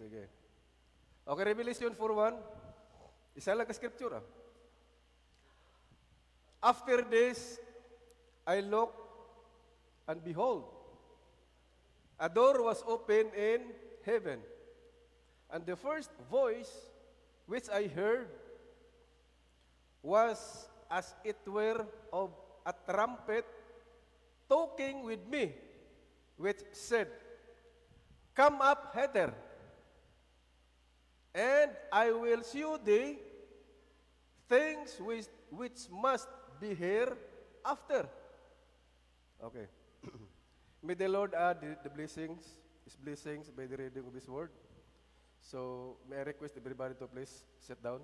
Sige. Okay, Revelation 4:1. Isa lang ka scripture. After this, I looked, and behold, a door was opened in heaven. And the first voice which I heard was as it were of a trumpet talking with me, which said, Come up hither, and I will shew thee things which must be hereafter. Okay. May the Lord add the blessings, His blessings by the reading of His word. So, may I request everybody to please sit down.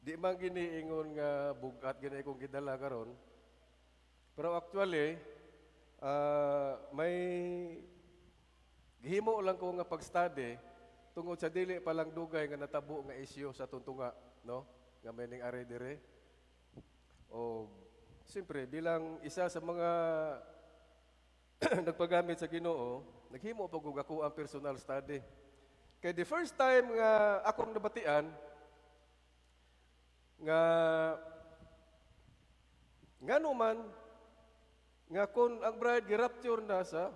Di man giniingon nga bugat gini kong gidala karon. Pero actually, may gihimo lang ko nga pag-study tungod sa dili pa lang dugay nga natabo nga isyu sa tuntunga, no? Nga may ning are dire. O siyempre bilang isa sa mga nagpagamit sa Ginoo, naghimo pag ako ang personal study. Kay the first time nga akong nabatian nga naman nga kung ang bride girapture na sa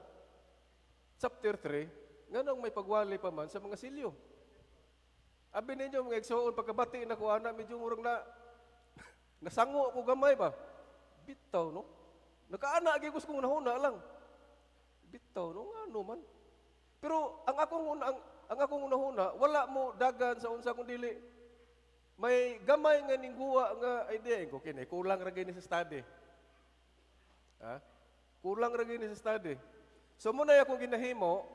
chapter 3, nga nang may pagwali pa man sa mga silyo. Abi ninyo mga igsoon pagkabati na ko ana medyo murang na nasango ako gamay ba. Bitaw no. Nakaana agi ko kung nahuna lang. Bitaw no ano man. Pero ang akong unahuna wala mo dagan sa unsa kung dili may gamay nga ningguwa nga idea ko kini kulang ra gini sa study. Ha? Kulang ra gini sa study. So muna akong ginahimo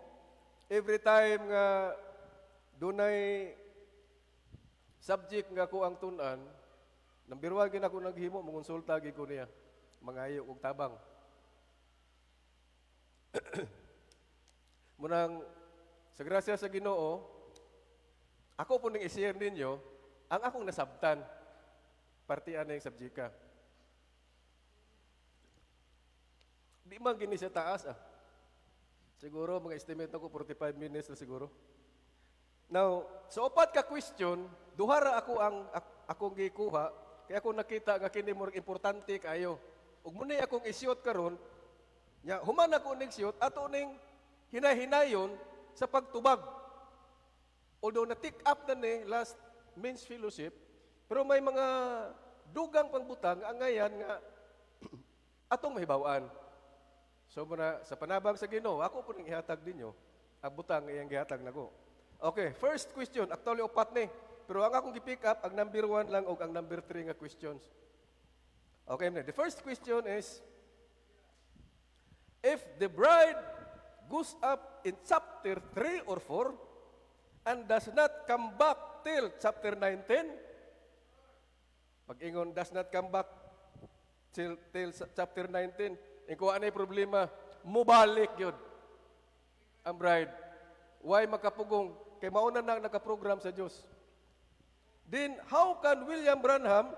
every time nga dunay subject nga ko ang tun-an, number 1 gid ako naghimo mangonsulta gid ko niya. Mangayo og tabang. Munang sa grasya sa Ginoo, ako po ning i-share ninyo ang akong nasabtan. Partian na yung subjika. Di man gini sa taas Siguro mga estimate ko 45 minutes na siguro. Now, sa upat ka question, duhara ako ang akong gikuha, kaya ako nakita nga kini mo importante kayo. Ug muna akong isyot karon, nya human ako ning syot ato ning hinay-hinayon sa pagtubag. Although na-tick up na ni last men's fellowship, pero may mga dugang pangbutang ang ngayon nga atong mahibaw-an. So muna sa panabang sa Ginoo, ako po ning ihatag ninyo ang butang iyang gihatag nako. Okay, first question, actually upat ni. Pero ang akong gi-pick up ang number 1 lang og ang number 3 nga questions. Okay, the first question is, if the bride goes up in chapter 3 or 4 and does not come back till chapter 19, pag-ingon does not come back till chapter 19, ikaw anay problema, mubalik yun ang bride. Why makapugong? Kay mauna na nakaprogram sa Diyos. Then, how can William Branham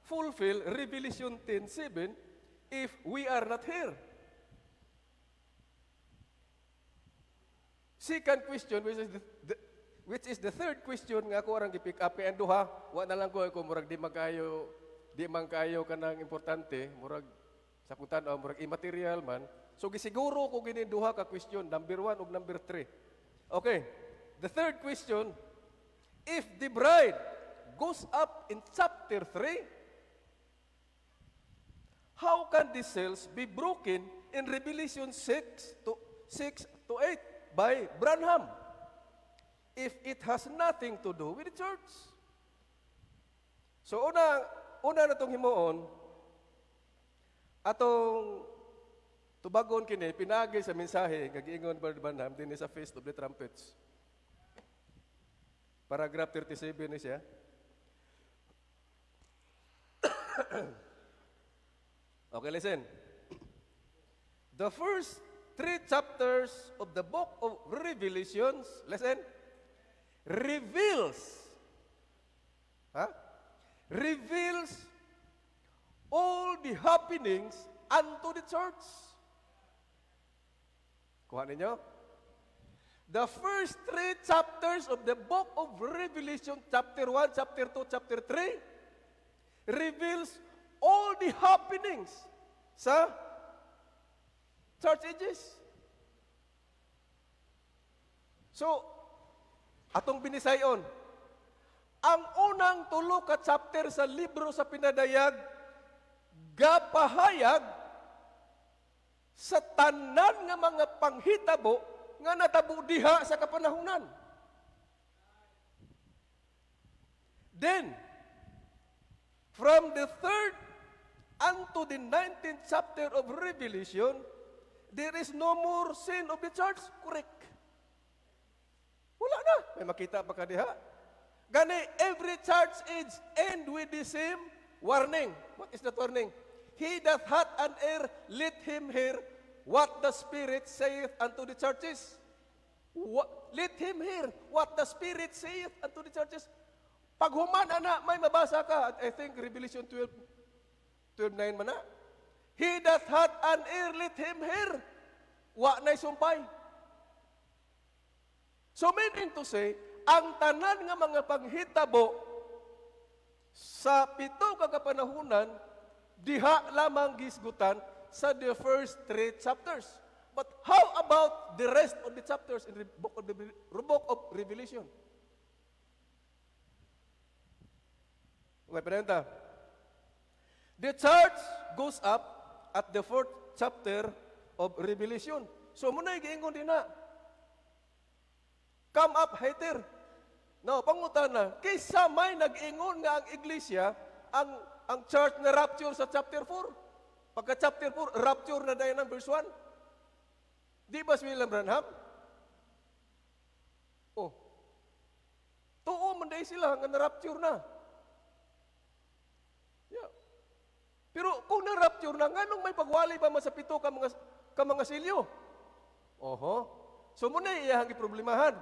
fulfill Revelation 10:7 if we are not here? Second question, which is the third question nga ako arang gi-pick up kay anduha, wa na lang ko murag di man kayo kanang importante, murag sa putan o murag immaterial man. So gisiguro ko gini duha ka question, number 1 ug number 3. Okay. The third question, if the bride goes up in chapter 3, how can the seals be broken in Revelation 6 to 8 by Branham if it has nothing to do with the church? So una na itong himuon, atong tubagon kini, pinagi sa mensahe, gagiingon Brother Branham, din sa Feast of the Trumpets. Paragraph 37 ni siya. Okay, listen. The first 3 chapters of the book of Revelations, listen, reveals all the happenings unto the church. Kuha ninyo? The first 3 chapters of the book of Revelation, chapter 1, chapter 2, chapter 3, reveals all the happenings sa church ages. So, atong binisayon, ang unang tulo ka chapter sa libro sa pinadayag, gapahayag sa tanan nga mga panghitabo nga natabo diha sa kapanahunan. Then, from the 3rd unto the 19th chapter of Revelation, there is no more sin of the church. Correct. Wala na. May makita pa ka diha? Gani, every church age end with the same warning. What is that warning? He that hath an ear, let him hear what the Spirit saith unto the churches. Let him hear what the Spirit saith unto the churches. Pag human, ana, may mabasa ka. I think Revelation 12:9 man na. He that hath an ear, let him hear. Wa na'y sumpay. So meaning to say, ang tanan nga mga panghitabo sa 7 ka kapanahunan, diha lamang gisgutan sa the first 3 chapters. But how about the rest of the chapters in the book of Revelation? Okay, panenta. The church goes up at the 4th chapter of Revelation. So muna giingon din na. Come up hater. No, pangutan na. Kaysa may nag-ingon nga ang iglesia, ang church na rapture sa chapter 4. Pagka chapter 4, rapture na dahil ng verse 1. Di ba si William Branham? Oh. Tuo man dahil sila nga na-rapture na. Yeah. Pero kung na-rapture na, nga nung may pagwali pa man sa 7 ka mga silyo? Oho. So muna iyahang problemahan.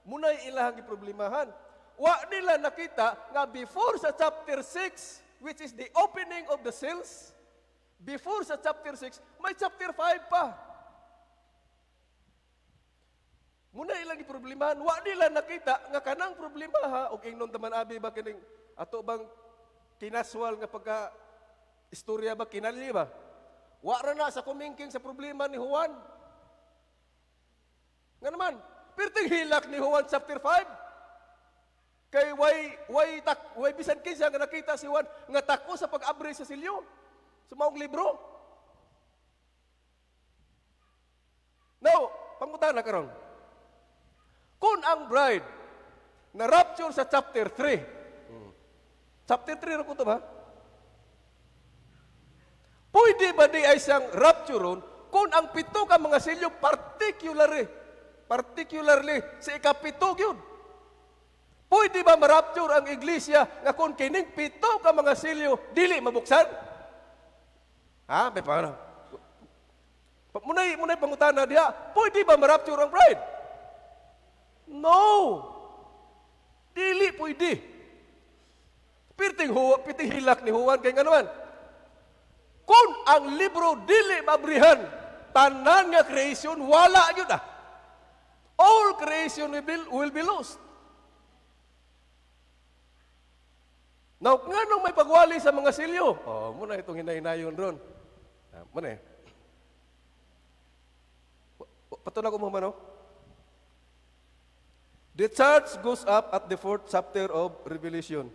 Muna ilahang problemahan. Wa nila nakita nga before sa chapter 6, which is the opening of the seals, before sa chapter 6, may chapter 5 pa. Muna ilang problemahan. Wa nila nakita nga kanang problema ha, o ingnon taman abi ba kining ato bang kinaswal nga pagka istorya ba kinali ba? Wa ra na sa kumingking sa problema ni Juan. Nga naman, perting hilak ni Juan chapter 5. Kay way bisan kinsa nga nakita si Juan nga tako sa pag-abri sa silyo. Sa maong libro. Now, pangutan na karon. Kung ang bride na rapture sa chapter 3. Chapter 3 ra ko to ba? Pwede ba di ay siyang rapturon kung ang 7 ka mga silyo particularly sa ikapito yun. Pwede ba marapture ang iglesia nga kung kining 7 ka mga silyo dili mabuksan? Ha? May paano? Munay pangutana diha, pwede ba marapture ang bride? No! Dili pwede. Piting hilak ni Juan kay nga naman. Kung ang libro dili mabrihan, tanan nga creation, wala yun ah. All creation will be lost. Now, nga nung may pagwali sa mga silyo, muna itong hinahinayon ron. Muna eh. Patuna ko mo man, The church goes up at the 4th chapter of Revelation.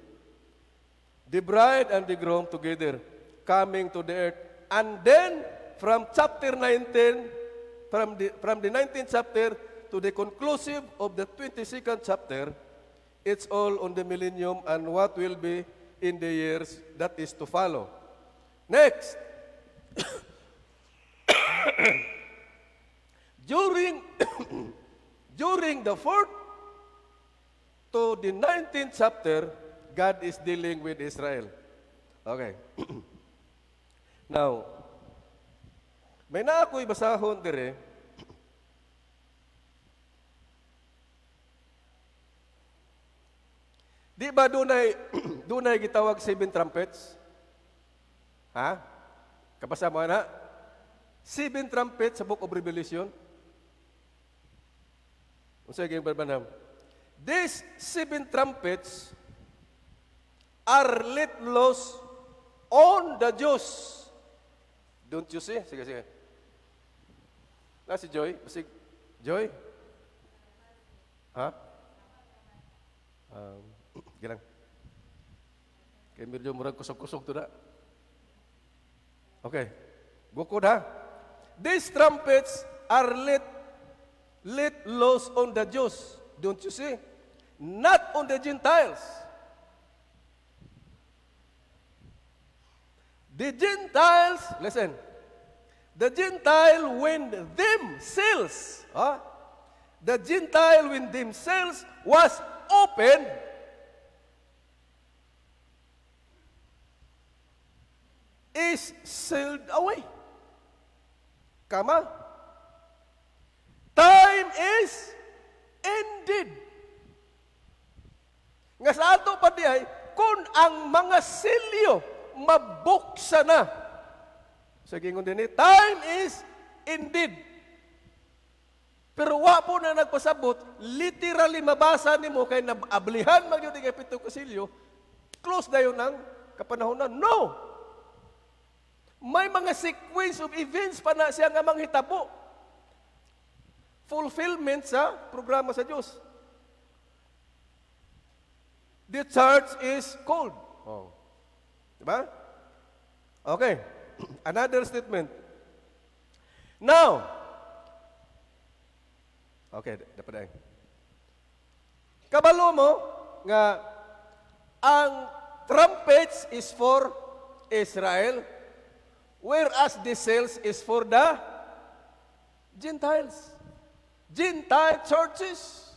The bride and the groom together, coming to the earth. And then, from chapter 19, from the 19th chapter to the conclusive of the 22nd chapter, it's all on the millennium and what will be in the years that is to follow. Next. During the 4th to the 19th chapter, God is dealing with Israel. Okay. Now, may na ako'y basahon dire. Di ba dunay gitawag 7 trumpets? Ha? Kabasa mo na? 7 trumpets sa Book of Revelation. Unsay gyud Branham? These 7 trumpets are let loose on the Jews. Don't you see? Sige, sige. Na si Joy? Basig. Joy? Ha? Gilang. Kaya medyo murag kusog-kusog to na. Okay. Bukod ha. These trumpets are let loose on the Jews. Don't you see? Not on the Gentiles. The Gentiles, listen, the Gentile when themselves, the Gentile when themselves was open, is sealed away. Kama? Time is ended. Nga sa ato pa diay, kung ang mga silyo mabuksa na. Sa gingon din time is ended. Pero wa po na nagpasabot, literally mabasa nimo kay nabablihan magyud kay pito ka silyo, close dayon ang kapanahonan. No! May mga sequence of events pa na siya nga manghitabo. Fulfillment sa programa sa Diyos. The church is cold. Oh. Diba? Okay. Another statement. Now, okay, dapat na. Kabalo mo nga ang trumpets is for Israel, whereas the seals is for the Gentiles. Gentile churches.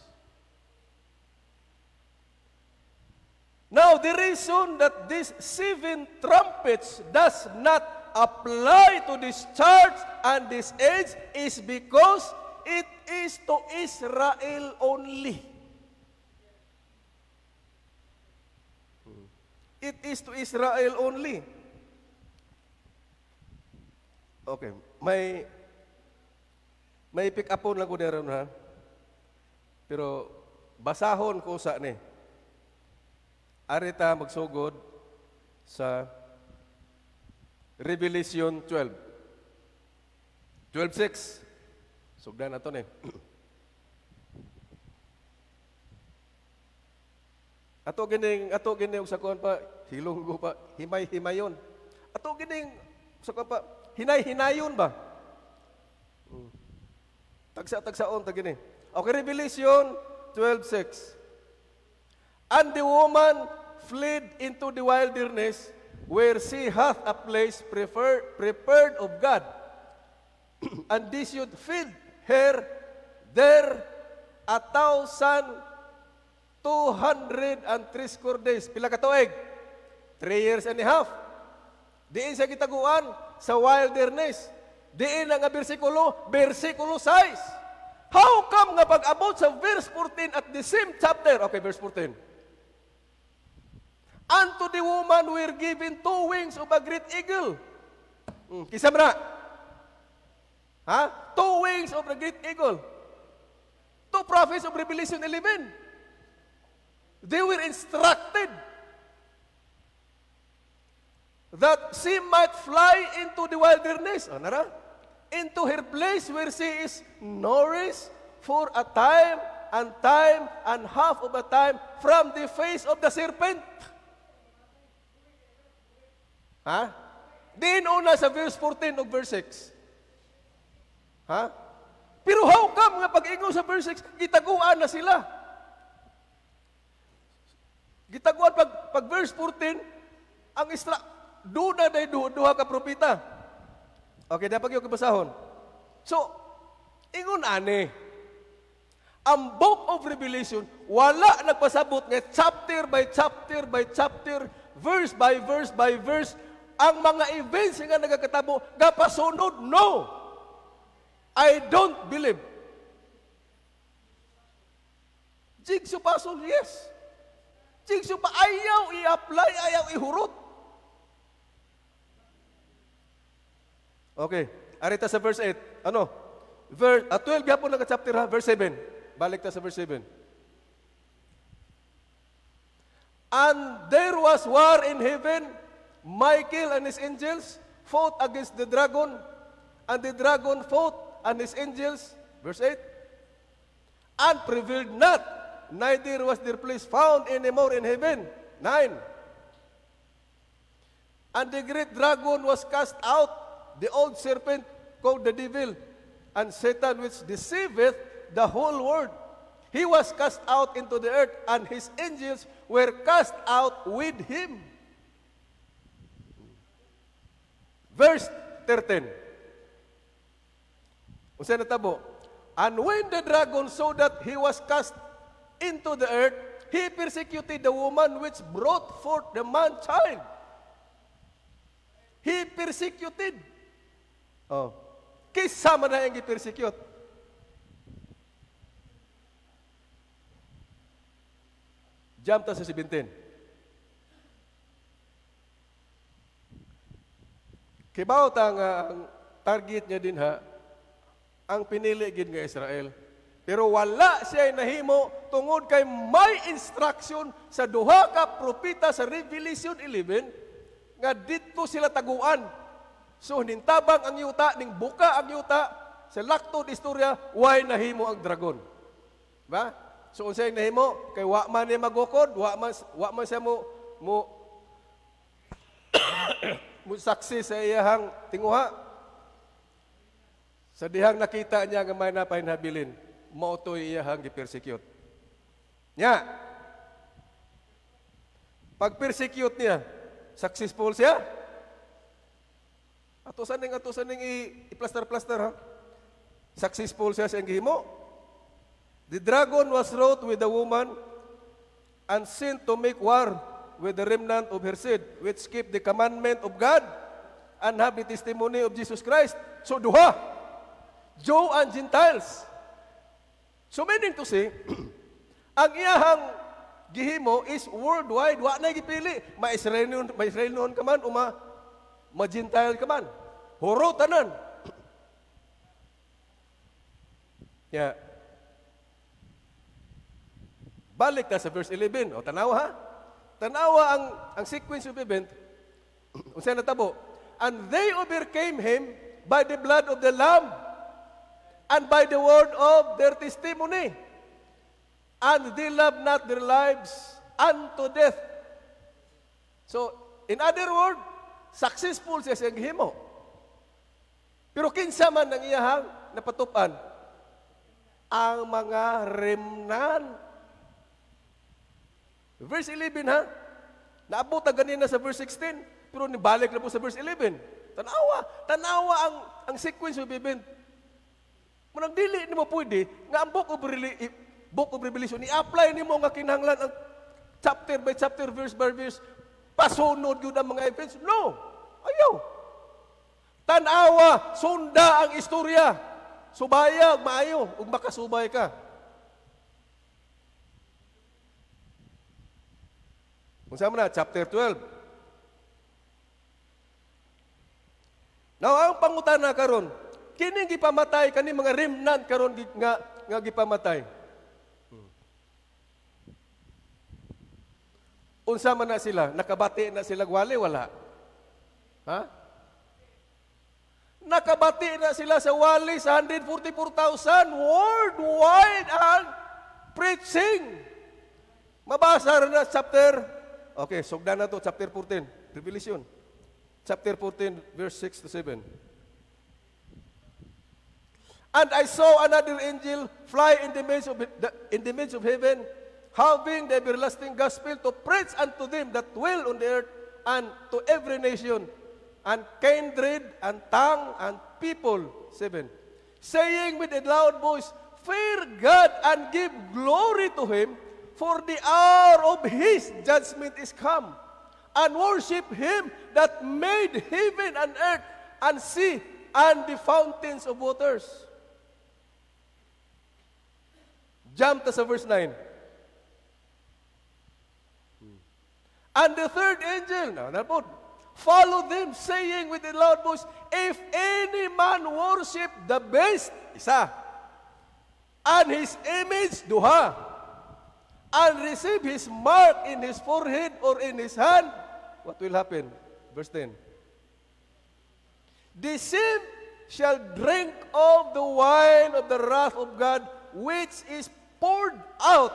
Now, the reason that these 7 trumpets does not apply to this church and this age is because it is to Israel only. It is to Israel only. Okay, may pick upon lang ko meron ha. Pero basahon ko sa ni. Arita magsugod sa Revelation 12. 12:6. Sugdan ato ni. Ato gining sa kuan pa hilonggo pa himay-himayon. Ato gining sa kuan pa hinay-hinayon ba? Tagsa-tagsaon ta gini. Okay, Revelation 12:6. And the woman fled into the wilderness where she hath a place prepared of God. And this should feed her there 1,230 days. Pila ka tuig? 3 years and a half. Diin sa gitaguan sa wilderness. Diin nga bersikulo 6. How come nga pag-abot sa verse 14 at the same chapter? Okay, verse 14. Unto the woman were given 2 wings of a great eagle. Kisam na? Ha? 2 wings of a great eagle. 2 prophets of Revelation 11. They were instructed that she might fly into the wilderness. Nara? Into her place where she is nourished for a time and half of a time from the face of the serpent. Ha? Din una sa verse 14 o verse 6. Ha? Pero how come nga pag-ingon sa verse 6, gitaguan na sila? Gitaguan pag verse 14, ang duda day duha ka propeta. Okay, dapat yung kabasahon. So, ingon ani, ang book of Revelation, wala nagpasabot nga chapter by chapter by chapter, verse by verse by verse, ang mga events nga nagakatabo, gapasunod, no. I don't believe. Jigsaw puzzle, yes. Jigsaw pa, ayaw i-apply, ayaw ihurot. Okay, arita sa verse 8. Ano? 12 gapon lang ka chapter ha, verse 7. Balik ta sa verse 7. And there was war in heaven. Michael and his angels fought against the dragon. And the dragon fought and his angels. Verse 8. And prevailed not. Neither was their place found anymore in heaven. 9. And the great dragon was cast out, the old serpent called the devil, and Satan, which deceiveth the whole world. He was cast out into the earth, and his angels were cast out with him. Verse 13. Unsa natabo? And when the dragon saw that he was cast into the earth, he persecuted the woman which brought forth the man-child. He persecuted. Oh. Kisa man na yung i-persecute. Jump ta sa 17. Kibaw ta nga ang target niya din ha, ang pinili gid nga Israel. Pero wala siya nahimo tungod kay may instruction sa duha ka propeta sa Revelation 11 nga dito sila taguan. So nintabang ang yuta, ning buka ang yuta, sa laktod istorya, why nahimo ang dragon. Ba? So unsay nahimo? Kay wa man niya magukod, wa man siya mo saksi sa iyahang tinguha. Sa dihang nakita niya nga may napahinabilin, mao toy iyahang gi-persecute. Nya. Pag-persecute niya, successful siya. Atusan ning i-plaster-plaster ha. Successful siya sa gihimo. The dragon was wroth with the woman and sent to make war with the remnant of her seed, which keep the commandment of God and have the testimony of Jesus Christ. So duha, Jew and Gentiles. So meaning to say, ang iyahang gihimo is worldwide. Wa na gipili. Ma-Israel noon ka man o ma-Gentile ka man. Horo tanan. Yeah. Balik na sa verse 11. O, tanawa ha? Tanawa ang sequence of event. Unsa natabo? And they overcame him by the blood of the Lamb and by the word of their testimony. And they loved not their lives unto death. So, in other words, successful siya siyang gihimo. Pero kinsa man ang iyahang napatupan? Ang mga remnant. Verse 11 ha? Naabot na ganina sa verse 16, pero nibalik na po sa verse 11. Tanawa ang sequence of event. Manang dili nimo pwede nga ang Book of Revelation i-apply nimo nga kinahanglan ang chapter by chapter, verse by verse, pasunod yun ang mga events. No! Ayaw! Tanawa, sunda ang istorya. Subaya, maayo, ug makasubay ka. Kung saan na, chapter 12. Now, ang pangutana karon, kining gipamatay, kani mga remnant karon nga gipamatay. Unsa man na sila? Nakabati na sila wali? Wala. Ha? Nakabati na sila sa wali sa 144,000 worldwide ang preaching. Mabasa na chapter. Okay, sugdan na to, chapter 14, Revelation. Chapter 14, verse 6 to 7. And I saw another angel fly in the midst of heaven, having the everlasting gospel to preach unto them that dwell on the earth, and to every nation, and kindred, and tongue, and people. 7. Saying with a loud voice, fear God and give glory to Him, for the hour of His judgment is come, and worship Him that made heaven and earth, and sea, and the fountains of waters. Jump to sa verse 9. And the third angel, followed them, saying with a loud voice, if any man worship the beast, isa, and his image, duha, and receive his mark in his forehead or in his hand, what will happen? Verse 10. The same shall drink of the wine of the wrath of God, which is poured out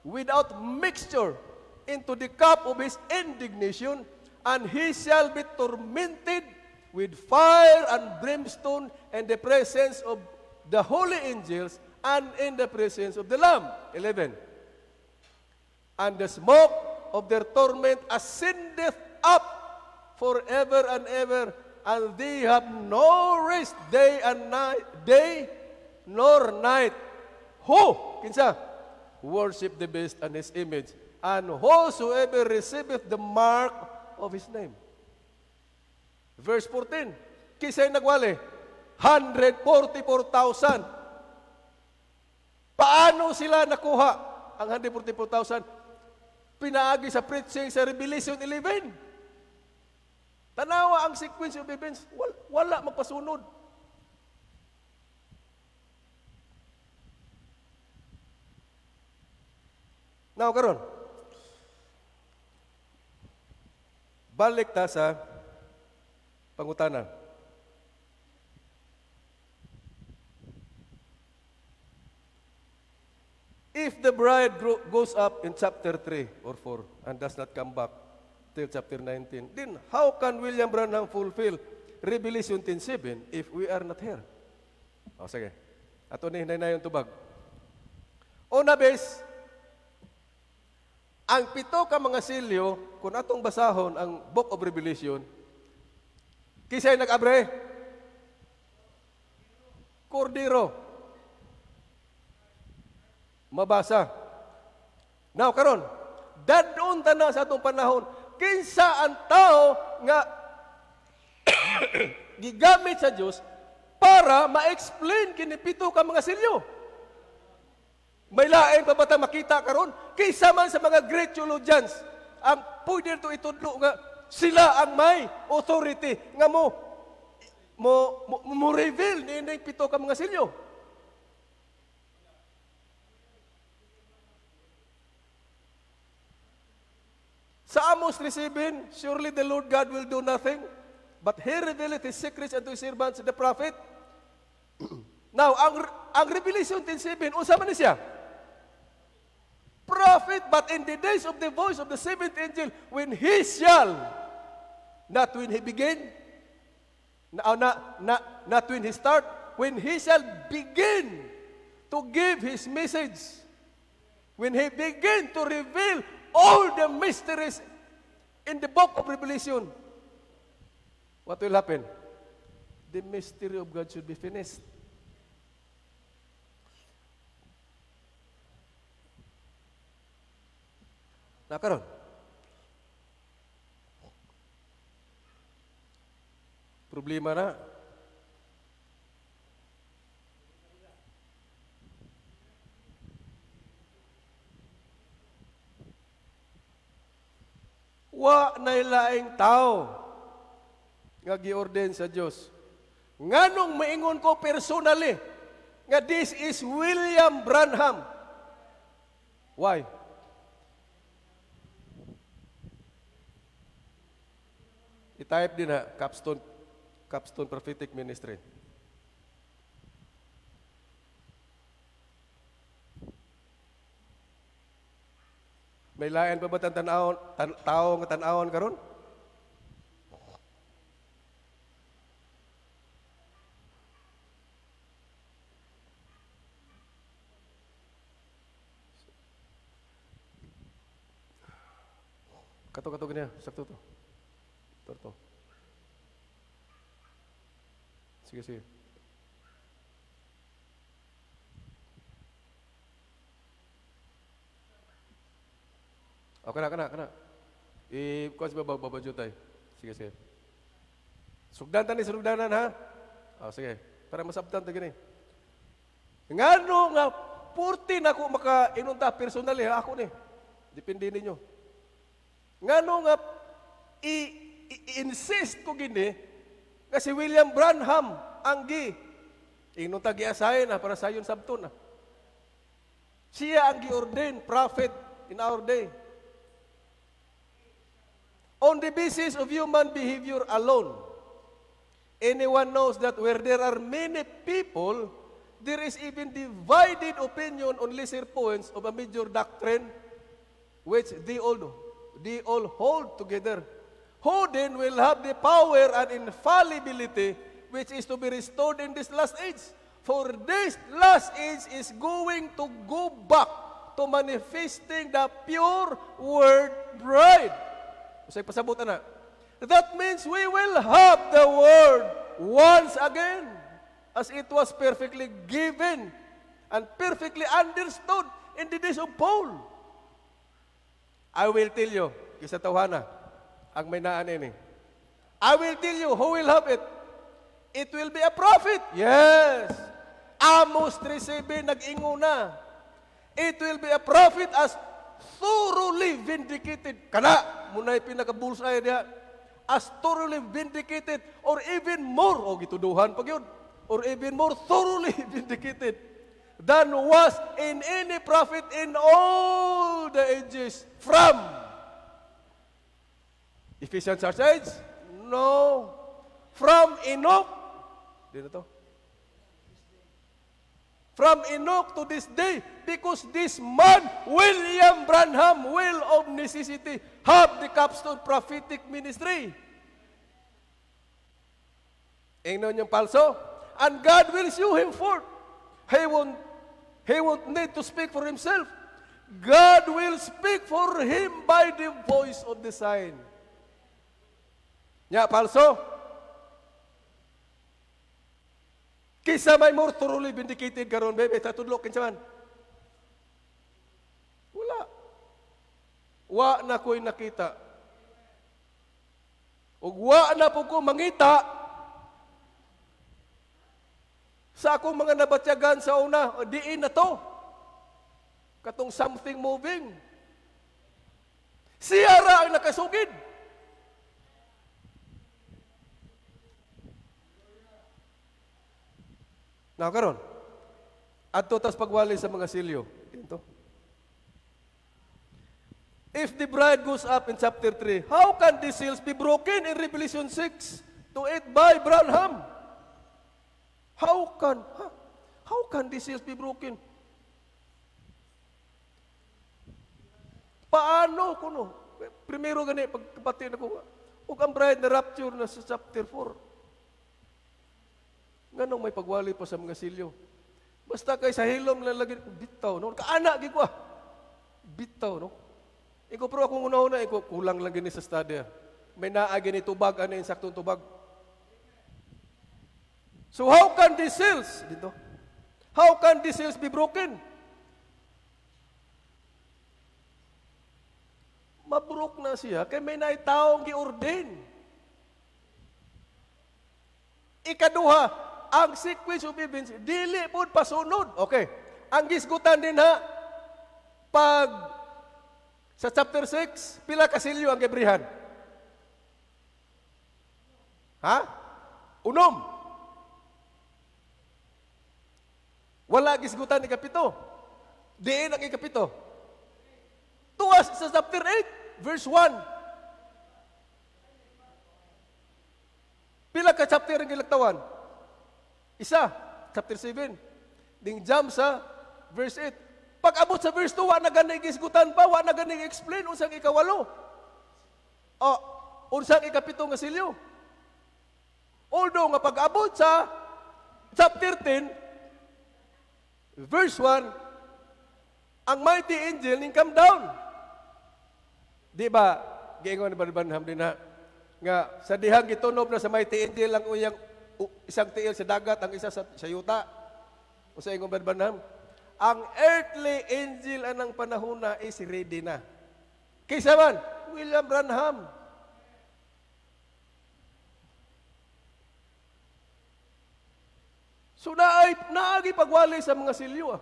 without mixture into the cup of his indignation, and he shall be tormented with fire and brimstone in the presence of the holy angels and in the presence of the Lamb. 11. And the smoke of their torment ascendeth up forever and ever, and they have no rest day nor night. Who? Kinsa? Worship the beast and his image, and whosoever receiveth the mark of his name. Verse 14. Kisay nagwali? 144,000. Paano sila nakuha ang 144,000? Pinaagi sa preaching sa Revelation 11. Tanawa ang sequence of events. Wala magpasunod. Now, karon, balik ta sa pangutanan. If the bride goes up in chapter 3 or 4 and does not come back till chapter 19, then how can William Branham fulfill Revelation 10:7 if we are not here? O, sige. Ato ni hinay yung tubag. Una bes, ang 7 ka mga silyo, kung atong basahon ang Book of Revelation, kisay nag-abre? Kordero. Mabasa. Now, karon, dadon na sa atong panahon, kinsa ang tao nga gigamit sa Diyos para ma-explain kini 7 ka mga silyo. May lain pa ba makita karon? Kaysa man sa mga great theologians, ang pwede ito itudlo nga sila ang may authority nga mo reveal ni 7 ka mga silyo. Sa Amos 3:7, surely the Lord God will do nothing, but He revealeth His secrets unto His servants, the prophet. Now, ang Revelation 10:7, unsa man ni siya? Prophet, but in the days of the voice of the seventh angel, when he shall, not when he begin, not when he start, when he shall begin to give his message, when he begin to reveal all the mysteries in the book of Revelation, what will happen? The mystery of God should be finished. Nakaroon. Problema na. Wa na ilaing tao nga giorden sa Dios. Nganong maingon ko personally nga this is William Branham. Why? I-type din ha, Capstone Prophetic Ministry. May lain pa ba tao nga tanawon karon? Kato niya, sakto to. To. Sige. O, kana. I-kuha siya babadyo tayo. Sige. Sugdanan ha? O, sige. Para masabtan tayo gini. Ngano nga, 14 ako maka-inunta personally ha? Ako ni. Depende ninyo. Ngano nga, i-insist ko gini, kasi William Branham ang inunta giasahin na para sayon sabton na. Siya ang gi-ordain prophet in our day. On the basis of human behavior alone, anyone knows that where there are many people, there is even divided opinion on lesser points of a major doctrine, which they all hold together. Who then will have the power and infallibility which is to be restored in this last age? For this last age is going to go back to manifesting the pure word bride. Usay pasabutan na. That means we will have the word once again as it was perfectly given and perfectly understood in the days of Paul. I will tell you, isa tawhana, ang may naan ini. I will tell you who will have it. It will be a prophet. Yes. Amos 3:7 nag-ingo na. It will be a prophet as thoroughly vindicated. Kana, muna'y pinaka-bullseye diha. As thoroughly vindicated or even more, o gituduhan pag yun, or even more thoroughly vindicated than was in any prophet in all the ages from Ephesians Church age? No. From Enoch, di na to? From Enoch to this day, because this man, William Branham, will of necessity have the capstone prophetic ministry. Ingnon yung palso. And God will show him forth. He won't need to speak for himself. God will speak for him by the voice of the sign. Nya, palso. Kisa may more thoroughly vindicated karon bebe tatudlok kinsa man. Wala. Wa na ko'y nakita. Ug wa na po ko mangita sa akong mga nabatyagan sa una, diin na to. Katong something moving. Siya ra ang nakasugid. Now, karon, adto tas pagwali sa mga silyo. Ito. If the bride goes up in chapter 3, how can the seals be broken in Revelation 6 to 8 by Branham? How can the seals be broken? Paano kuno? Primero gani pagkapati na ko. Ug ang bride na rapture na sa chapter 4. Nganong may pagwali pa sa mga silyo? Basta kay sa hilom lang lagi, bitaw, no? Kaana, gi ko bitaw, no? Iko pero akong una-una, iko kulang lang gini sa study. May naagi ni tubag, ano yung saktong tubag? So how can these seals, dito? How can these seals be broken? Mabrok na siya, kay may naitaong gi-ordain. Ikaduha, ang sequence of events, dili po pasunod. Okay. Ang gisgutan din ha, pag sa chapter 6, pila kasilyo ang gibrihan? Ha? Unom. Wala gisgutan ikapito. Diin ang ikapito. Tuwas sa chapter 8, verse 1. Pila ka chapter ang gilagtawan? Isa, chapter 7. Ding jump sa verse 8. Pag abot sa verse 2, wa na ganing gisgutan pa, wa na ganing explain unsang ikawalo. O, unsang ikapito nga silyo. Although nga pag abot sa chapter 10, verse 1, ang mighty angel ning come down. Di ba, giingon ni Branham din na, nga sa dihang gitunob na sa mighty angel ang uyang isang tiil sa dagat, ang isa sa yuta. O sa ingon Branham, ang earthly angel anang panahon na is ready na. Kaysa man, William Branham. So naagi pagwali sa mga silyo.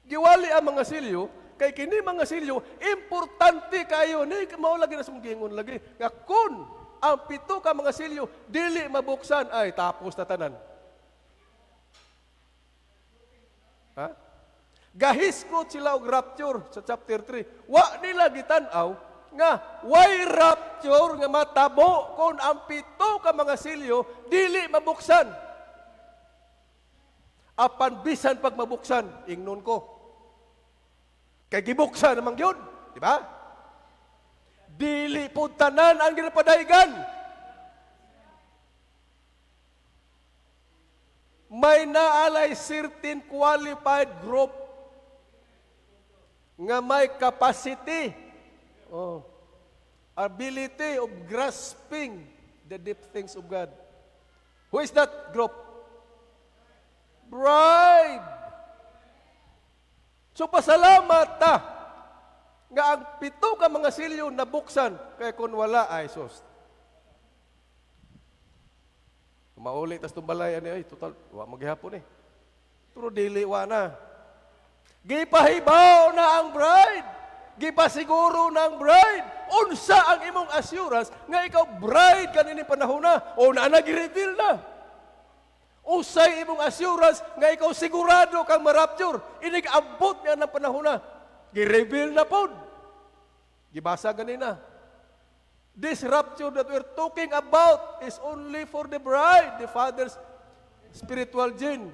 Giwali ang mga silyo, kay kini mga silyo, importante kayo. Ni mao lagi na sumgingon lagi. Nga kun ang pito ka mga silyo, dili mabuksan, ay tapos na tanan. Ha? Gahiskot sila og rapture sa chapter 3. Wa nila gitanaw nga why rapture nga matabo kung ang 7 ka mga silyo dili mabuksan. Apan bisan pag mabuksan, ingnon ko. Kay gibuksan namang yun, di ba? Dili po tanan ang ginapadaygan. May naalay certain qualified group nga may capacity, ability of grasping the deep things of God. Who is that group? Bride. So pasalamat ta nga ang 7 ka mga silyo nabuksan kay kun wala ay sus. Mauli tas tumbalay ani ay total wa maghihapon eh. Pero dili wa na. Gipahibaw na ang bride. Gipasiguro na ang bride. Unsa ang imong assurance nga ikaw bride kanini panahon na o na nag-reveal na. Usay imong assurance nga ikaw sigurado kang ma-rapture. Inig-abot nga ng panahon na. Gi-reveal na pod. Gibasa ganina. This rapture that we're talking about is only for the bride, the father's spiritual gene.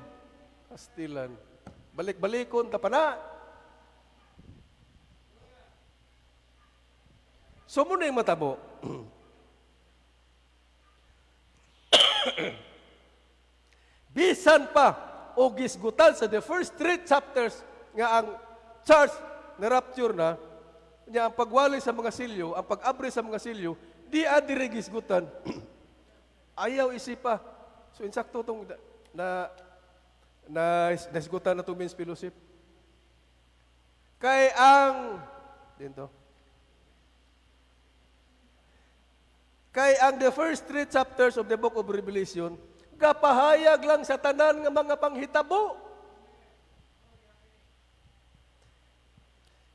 Pastilan. Balik-balikon ta pa na. So muna yung matabo. Bisan pa o gisgutan sa the first 3 chapters nga ang church na rapture na, niya ang pagwali sa mga silyo, ang pag-abri sa mga silyo, di adire gisgutan. Ayaw isipa. So insakto tong nasgutan na itong men's fellowship. Kay ang the first 3 chapters of the book of Revelation kapahayag lang sa tanan nga mga panghitabo.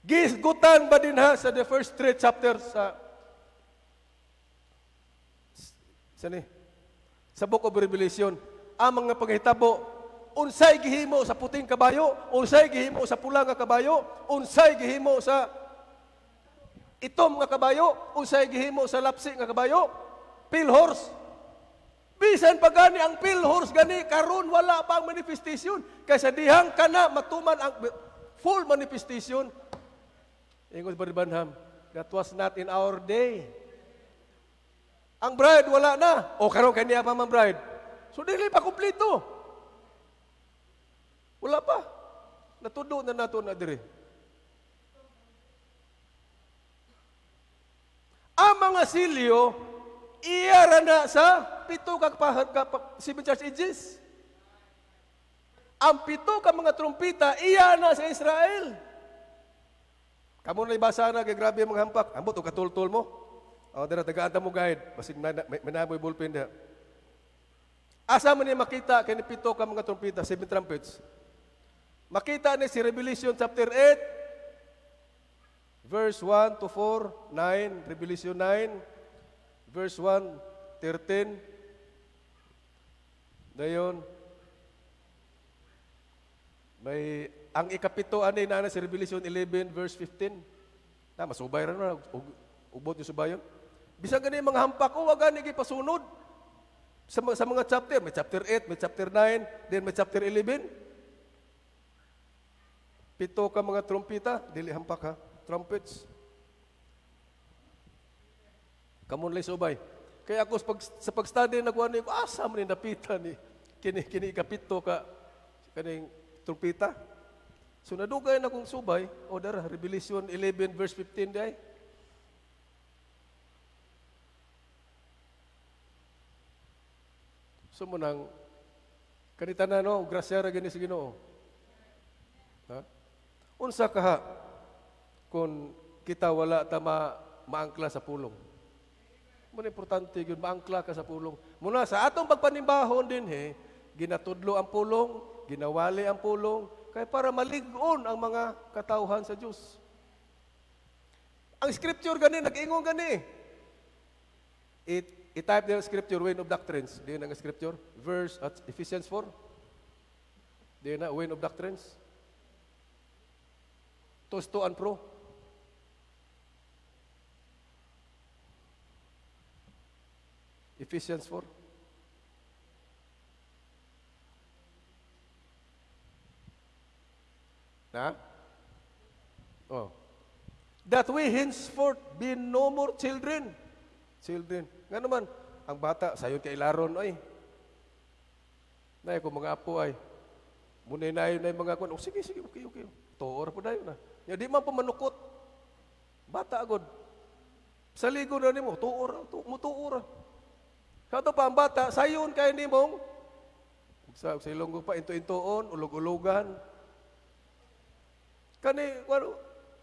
Gisgutan ba din ha sa the first 3 chapters sa book of Revelation ang mga panghitabo, unsay gihimo sa puting kabayo, unsay gihimo sa pula nga kabayo, unsay gihimo sa itom nga kabayo, unsay gihimo sa lapsi nga kabayo, pale horse. Bisan pa gani ang pale horse gani karon wala pa ang manifestation. Kaysa dihang kana matuman ang full manifestation. Ingos Baribanham, that was not in our day. Ang bride wala na. O karon kaniya pa man bride. So dili pa kumpleto. Wala pa. Natudo na nato na diri. Ang mga silyo iyara na sa 7 7 church ages. Ang 7 ka mga trumpita, iya na sa Israel. Kamu na ibasa na, kay grabe mga hampak. Ambot o katultol mo. O, dara, tagaan mo guide. Basig manaboy bullpen na. Asa mo niya makita, kay ni 7 ka mga trumpita, 7 trumpets. Makita ni si Revelation chapter 8, verse 1 to 4, 9, Revelation 9, verse 1, 13, dayon, may, ang ikapito, ano na si Revelation 11, verse 15, masubay rin na, ubot yung subayon. Bisang ganun yung mga hampak, wag gani pasunod sa mga chapter, may chapter 8, may chapter 9, then may chapter 11. 7 ka mga trumpita, dili hampak ha, trumpets. Kamun lay subay. Kaya ako sa pag-study nakuha niyo, asa man napita ni kini ikapito ka kaning trumpita. So nadugay na kong subay, o dara, Revelation 11 verse 15 day. So mo nang kanita na no, grasya ra gani sa Ginoo. Ha? Unsa ka kung kita wala ta maangkla sa pulong. Muna importante yun, maangkla ka sa pulong. Muna sa atong pagpanimbahon din, ginatudlo ang pulong, ginawali ang pulong, kaya para malig-on ang mga katauhan sa Diyos. Ang scripture gani, nag-ingon gani. I-type din ang scripture, Wind of Doctrines. Di ang scripture, verse at Ephesians 4. Di na, Wind of Doctrines. to and fro. Ephesians 4. Na? Oh. That we henceforth be no more children. Children. Nga naman, ang bata, sayon kay laron, ay. Nay ko mga apo ay. Munay na yun ay mga kun. Oh, sige, okay. Tuor po na yun na. Ya, di man po manukot. Bata agad. Sa ligo na ni mo, tuor. Kato pa ang bata, sayon kay ni mong, sa ilonggo pa, into-intoon, ulog-ulogan. Kani,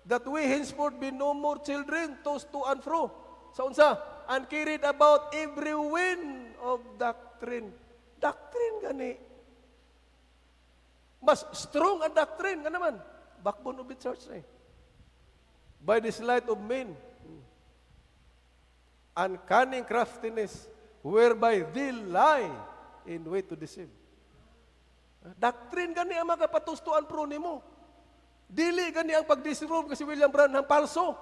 that we henceforth be no more children, tossed to and fro. Sa unsa? And carried about every wind of doctrine. Doctrine gani. Mas strong ang doctrine nga naman. Backbone of the church eh. By the sleight of men. And cunning craftiness, whereby they lie in way to deceive. Doctrine gani ang makapatustuan pro nimo. Dili gani ang pag-disprove kasi William Branham palso.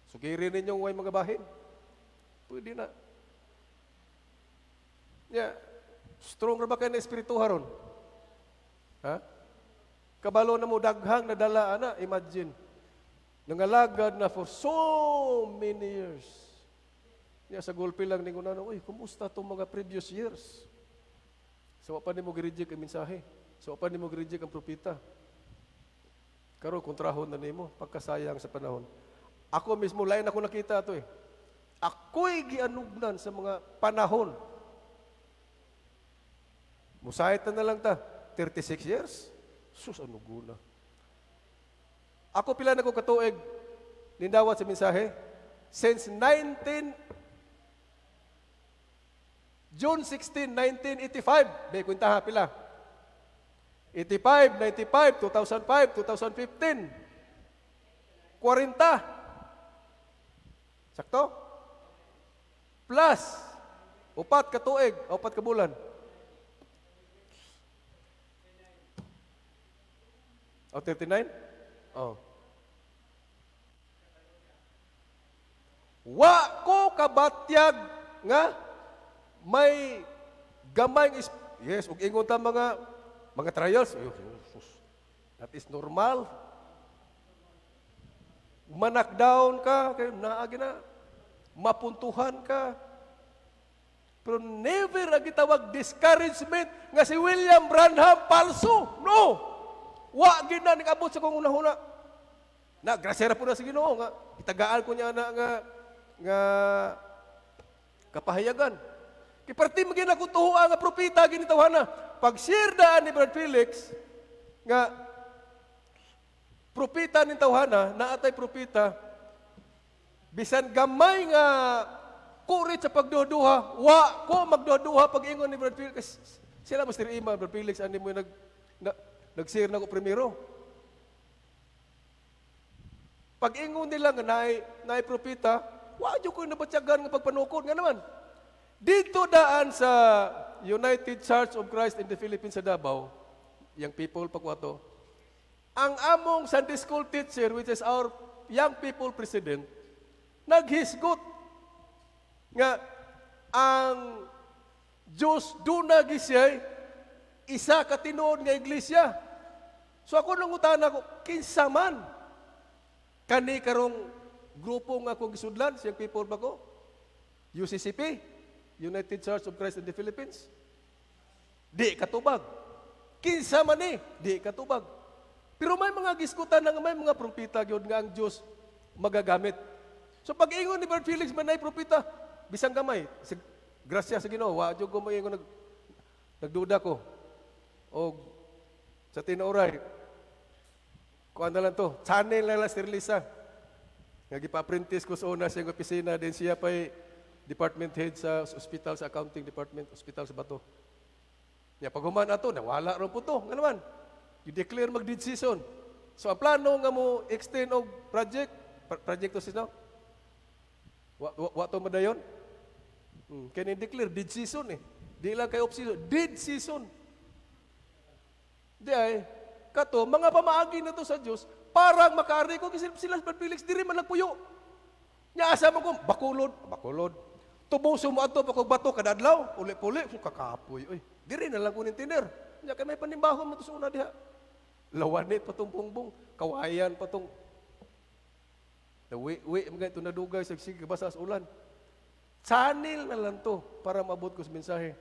Sugirin ninyong way mga bahin. Pwede na. Yeah. Strong ra ba kayo na espiritu haron? Ha? Kabalo na mo daghang nadala ana, imagine. Nangalagad na for so many years. Ya sa gulpi lang ningon na, uy, kumusta tong mga previous years? So pa nimo gi-reject ang mensahe. So pa nimo gi-reject ang propeta. Karon kontrahon na nimo pagkasayang sa panahon. Ako mismo lain ako nakita ato eh. Ako'y gianugnan sa mga panahon. Musahit na lang ta, 36 years. Sus, ano guna. Ako pila na ko katuig, nindawat sa mensahe, since June 16, 1985, may kwintaha pila. 85, 95, 2005, 2015, 40. Sakto? Plus, 4 ka tuig, 4 ka bulan. O, 39? Oh. Wa ko kabatyag nga may gamay yes, ug ingon ta mga trials. That is normal. Manakdown ka, kay naagi na. Mapuntuhan ka. Pero never ang gitawag discouragement nga si William Branham palso. No! Wa gid na nag-abot sa kong una-una. Na grasera po na sa Ginoo nga itagaan ko niya na nga kapahayagan. Kay parte magin ako tuhoa nga propeta gini tawhana. Pag share daan ni Brad Felix nga propeta ni tawhana, naatay propeta bisan gamay nga kurit sa pagduduha, wa ko magduduha pag ingon ni Brad Felix. Sila Master Ima, Brad Felix, ani mo nag-share na ko primero. Pag ingon nila nga naay propeta, wa jud ko nabatyagan nga pagpanukod nga naman. Dito daan sa United Church of Christ in the Philippines sa Davao, young people pagwato, ang among Sunday school teacher, which is our young people president, naghisgot nga ang Diyos doon nagisiyay isa ka tinuod nga iglesia. So ako nang utana ko, kinsa man kani karong grupo nga akong gisudlan, siyang people ba ko? UCCP, United Church of Christ in the Philippines. Di katubag. Kinsa man ni, di katubag. Pero may mga giskutan nga may mga propeta gyud nga ang Dios magagamit. So pag ingon ni Brad Felix man ay propeta, bisang gamay, grasya sa Ginoo, wa jud ko moingon nagduda ko. O sa tinuoray, kuan na lang to, channel na lang sterilisa. Nga gipa-apprentice ko sa una siyang opisina, din siya pa'y department head sa hospital, sa accounting department, hospital sa Bato. Ya, pag human ato, nawala ron po to. Nga naman, you declare mag-deed season. So, ang plano nga mo extend og project to sino? Wa to madayon? Kaya declare deed season eh. Di lang kay off season, deed season. Di ay, Kato, mga pamaagi na to sa Diyos, parang makaari ko, kasi sila Brad Felix, diri man nagpuyo. Nya asa mo ko, bakulod. Tubuso mo ato, pakog bato, kadadlaw, uli-puli, so kakapoy. Oy, diri na lang kunin tiner. Nya kay may panimbahon mo to sa una diha. Lawanit patong pungbong, kawayan patong. Nawi, mga ito nadugay, sige, basa sa ulan. Channel na lang to, para maabot ko sa mensahe.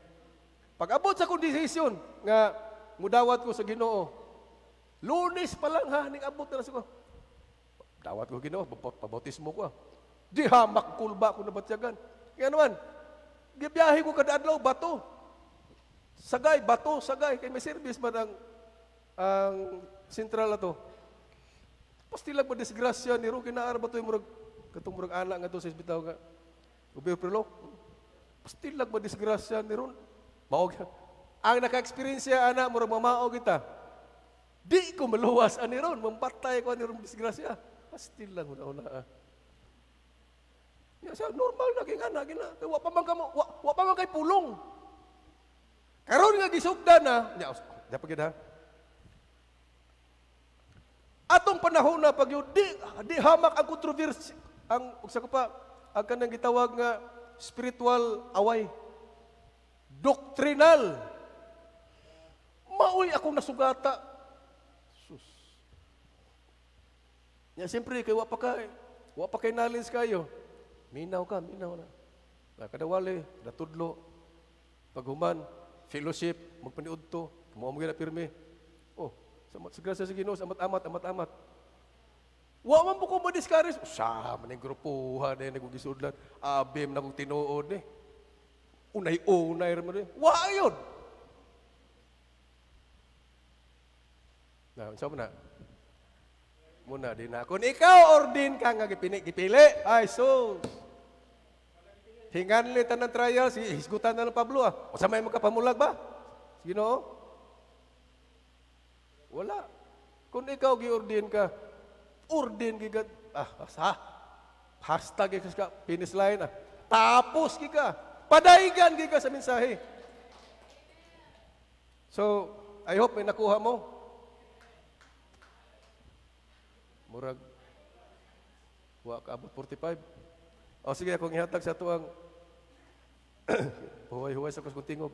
Pag abot sa kondisyon, nga, mudawat ko sa Ginoo, Lunes pa lang ha, abot na ko. Dawat ko Ginoo, pabautismo ko. Di hamak kulba ko nabatyagan. Kaya naman, gibiyahe ko kada adlaw bato. Sagay, kay may service man ang sentral na to. Pastilag mo disgrasya ni Ro, kinaara ba ito yung katong murag anak nga to sa isbitaw nga. Gobyerno Prelo. Pastilag mo disgrasya ni Ron. Maog. Ang naka-experience anak, murag mamao kita. Di ko maluwas ani Ron, mampatay ko ani Ron disgrasya. Pastilag mo na. Ya, normal na gina. Wa pa man kay pulong. Karon nga gisugdan na, ya pagid ha. Atong panahon na pag di hamak ang kontrobersy, ang usa ko pa ang kanang gitawag nga spiritual away. Doktrinal. Maoy akong nasugata. Sus. Ya siyempre kay wa pa kay knowledge kayo. Minaw na. Kadawali, natudlo, paghuman, fellowship, magpaniudto, kumuha mo gina pirmi. Oh, sa grasya sa Ginoo, amat-amat. Wa man po ko ma-discourage. Sa man yung grupuhan na nagugisudan. Abim na kong tinuod eh. Unay raman eh. Wa yun! Saan mo na? Muna din na. Kung ikaw or din ka nga gipili, ay sus! Hingan litan ng trial, hisgutan na ng Pablo ah. O sa may magkapamulag ba? Ginoo? Wala. Kung ikaw gi-ordin ka, ordin gigat, hashtag ka, finish line ah. Tapos ka, padaigan ka sa mensahe. So, I hope may nakuha mo. Murag, wa ka abot 45. O sige, akong ihatag sa ito ang huway-huway sa kuskuntingog.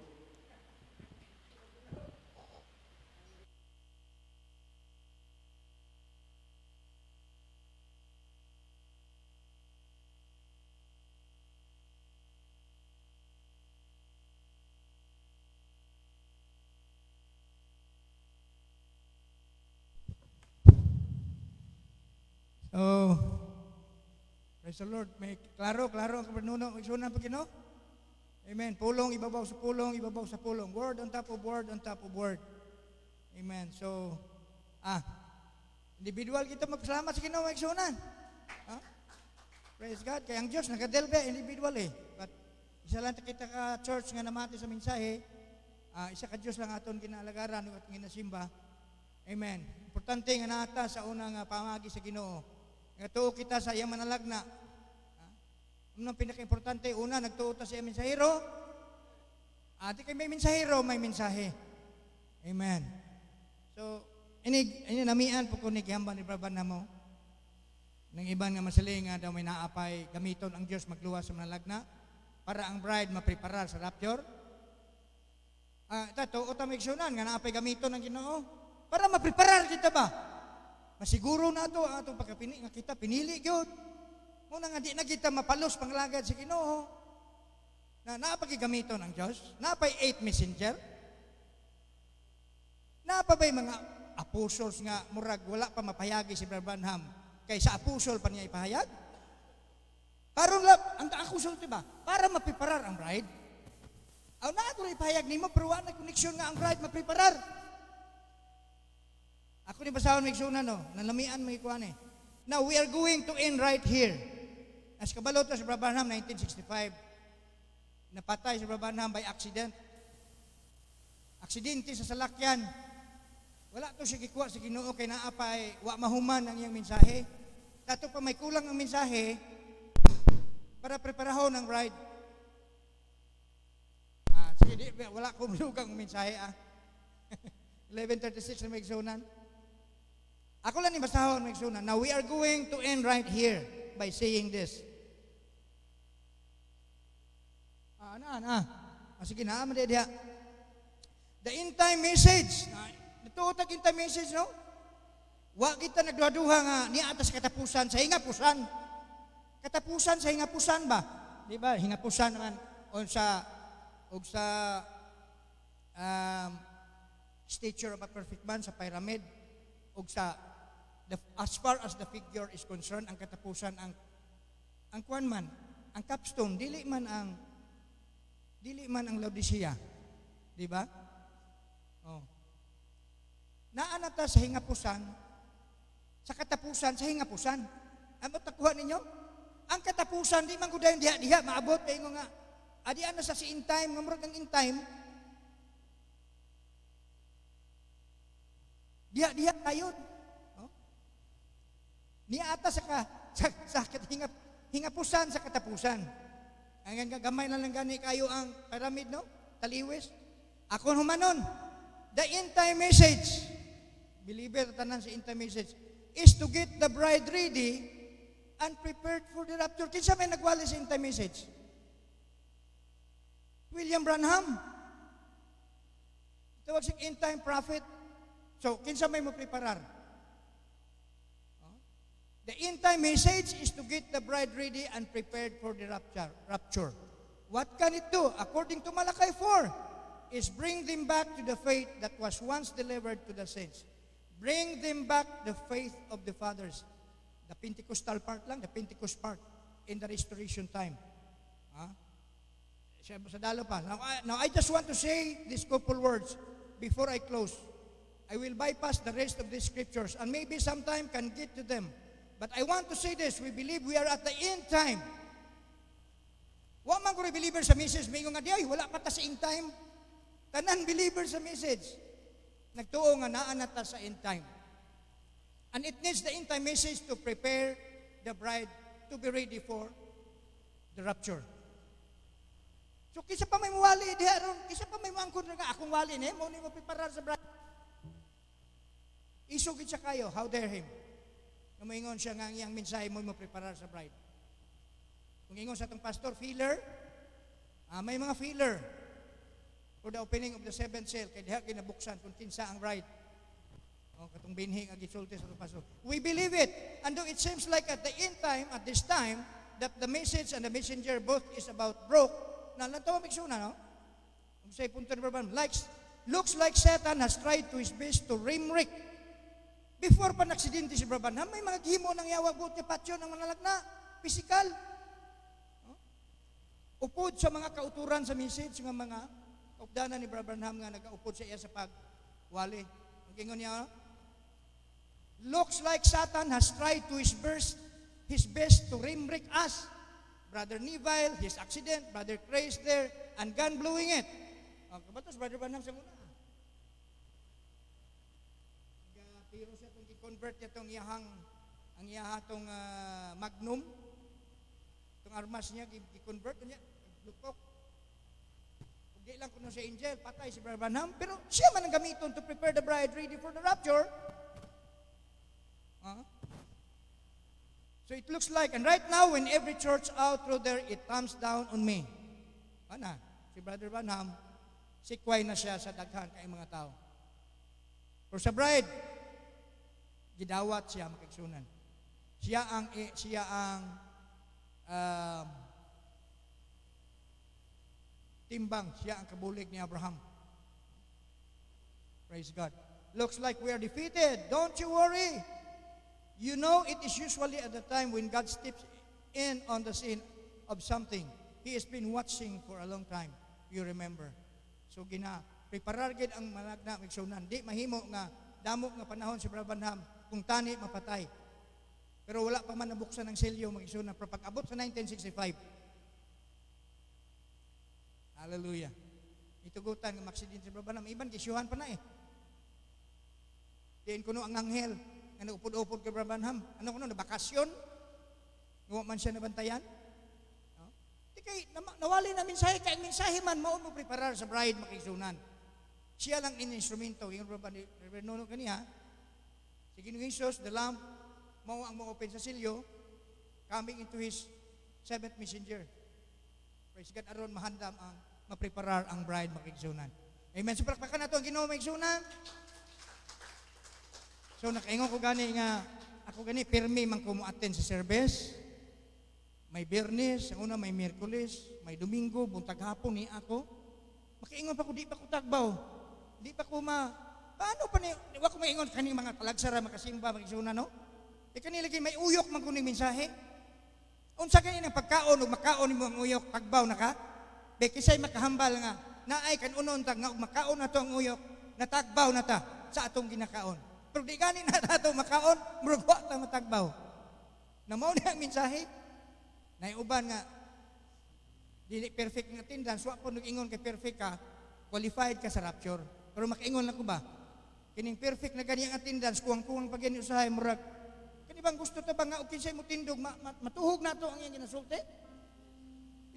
Oh, praise the Lord. May klaro ang kapanuno. Magsuna pa Ginoo. Amen. Pulong, ibabaw sa pulong. Word on top of word. Amen. So, individual kita magpasalamat sa Ginoo, magsuna. Praise God. Kaya ang Diyos, nakadelbe, individual eh. But, isa lang kita ka church nga namati sa mensahe, isa ka Diyos lang aton ginaalagaran at ginasimba. Amen. Importante nga nata sa unang pamagi sa Ginoo. Nagtuo kita sa iyang manalagna. Unang pinaka-importante, una, nagtuo ta sa iyang mensahero. Di kay may mensahero, may mensahe. Amen. So, ini namian po ko ni Gihamba ni Braban na mo. Nang iban nga masaling nga daw may naapay, gamiton ang Diyos magluwas sa manalagna para ang bride mapreparar sa rapture. Tuo ta maigsunan nga naapay gamiton ang Ginoo para mapreparar kita ba? Masiguro na ito ang atong pagkapini nga kita pinili gyud. Muna nga di na kita mapalos panglagad sa Ginoo. Na napagigamiton ang Dios, napay 8 messenger. Napabay mga apostles nga murag wala pa mapayagi si Brother Branham kay sa apostle pa niya ipahayag. Karon lang ang apostle diba? Para mapreparar ang bride. Aw na ato ipahayag nimo pero wala connection nga ang bride mapreparar. Ako ni basahon maigsunan no, nalamian mo ikuan eh. Now we are going to end right here. As kabalo to si Brother Branham 1965. Napatay si Brother Branham by accident. Aksidente sa salakyan. Wala to siya gikuha sa Ginoo kay naapay wa mahuman ang iyang mensahe. Kato pa may kulang ang mensahe para preparahon ang bride. Sige, wala ko lugang mensahe 11:36 na maigsunan. Ako lang ni basahon, mga igsunan. Now, we are going to end right here by saying this. Sige na, diha. The end time message. Ito tag end time message, no? Wa kita nagduha-duha nga ni atas katapusan sa hingapusan. Katapusan sa hingapusan ba? Di ba? Hingapusan naman o sa stature of a perfect man sa pyramid o sa as far as the figure is concerned, ang katapusan ang kuan man, ang capstone dili man ang Laodicea. Di ba? Oh. Naanata sa hingapusan, sa katapusan, sa hingapusan. Ano takuha ninyo? Ang katapusan, di man kudayon diha maabot kay nga adian na sa in time, nga murag ang in time. Diha kayon. Oh? Niya ata sa hingapusan sa katapusan. Ang gamay na lang gani kayo ang pyramid, no? Taliwis. Akon humanon. The end time message, believer tanan sa end time message, is to get the bride ready and prepared for the rapture. Kinsa may nagwali sa end time message? William Branham. Tawag siyang end time prophet. So, kinsa may mo preparar? The end time message is to get the bride ready and prepared for the rapture. What can it do? According to Malachi 4, is bring them back to the faith that was once delivered to the saints. Bring them back the faith of the fathers. The Pentecostal part lang, the Pentecost part in the restoration time. Sa dalo pa. Now, I just want to say these couple words before I close. I will bypass the rest of these scriptures and maybe sometime can get to them. But I want to say this, we believe we are at the end time. Wa man ko believer sa message, mingo nga diay, wala pa ta sa end time. Tanan believer sa message. Nagtuo nga naa na ta sa end time. And it needs the end time message to prepare the bride to be ready for the rapture. So kisa pa may muwali diha ron, kisa pa may mangkon nga akong wali ni, mo ni mo preparar sa bride. Isugid siya kayo, how dare him? Kumingon siya nga ang mensahe mo preparar sa bride. Kung ingon sa itong pastor, filler, may mga filler for the opening of the seventh seal, kaya diha kinabuksan kung kinsa ang bride. Katong binhi nga gisulti sa itong pastor. We believe it. And though it seems like at the end time, at this time, that the message and the messenger both is about broke, nalantawa migsuna, no? Kung sa'y punto ni Brabham, looks like Satan has tried to his best to rimrick. Before pa naksidente si Brabham, may mga gihimo ng yawag buot ni patyo ng manalagna, physical. Upod sa mga kauturan sa message ng mga kaupdanan ni Brabham nga nagaupod sa iya sa pagwali. Ang gingon niya, looks like Satan has tried to his best to rimrick us. Brother Neville, his accident, Brother Grace there, and gun blowing it. Kabatos, Brother Branham sa muna. Pero siya itong i-convert niya itong ang iyahatong magnum, itong armas niya, i-convert niya, lukok. Hindi lang kuno si angel, patay si Brother Branham, pero siya man ang gamiton to prepare the bride ready for the rapture. So it looks like, and right now, when every church out through there, it comes down on me. Si Brother Branham, sikway na siya sa daghan kay mga tao. Pero sa bride, gidawat siya makigsunan. Siya ang timbang, siya ang kabulig ni Abraham. Praise God. Looks like we are defeated. Don't you worry. You know, it is usually at the time when God steps in on the scene of something. He has been watching for a long time. You remember. So preparar gid ang managna migsunan. Di mahimo nga damo nga panahon si Branham kung tani mapatay. Pero wala pa man nabuksan ng selyo mag-isuna pero pag-abot sa 1965. Hallelujah. Itugutan nga maksidin si Branham, iban gisyuhan pa na eh. Diin kuno ang anghel nga nagupod-upod kay Branham. Ano kuno na bakasyon? Nga man siya nabantayan? Di kay nawali na mensahe kay mensahe man mao mo preparar sa bride makisunan. Siya lang in instrumento, yung Reverend Nono kaniya. Si Ginoong Jesus, the Lamb, mao ang mo-open sa silyo, coming into His seventh messenger. Praise God, aron mahandam ang mapreparar ang bride makigsunan. Amen. So palakpakan nato ang Ginoo makigsunan. So nakaingon ko gani nga ako gani pirmi man ko mo-attend sa service. May Biyernes, ang una may Miyerkules, may Domingo, buntag hapon ni ako. Makaingon pa ko di pa ko tagbaw. Di pa ko paano pa ni wa ko maingon kani mga talagsara makasimba makigsunan no? E kanila lagi may uyok man kuning mensahe. Unsa kani nang pagkaon ug makaon nimo ang uyok tagbaw na ka? Bekisay makahambal nga naay kan unon tag nga ug makaon nato ang uyok natagbaw na ta sa atong ginakaon. Pero di gani na nato makaon murag wa ta matagbaw. Namo ni ang mensahe. Nay uban nga dili perfect nga attendance wa ko nag-ingon kay perfect ka qualified ka sa rapture. Pero makaingon na ko ba kining perfect na gani ang attendance kuwang-kuwang pag gani usahay murag kani bang gusto ta ba nga og kinsay mo tindog matuhog nato ang iyang ginasulti?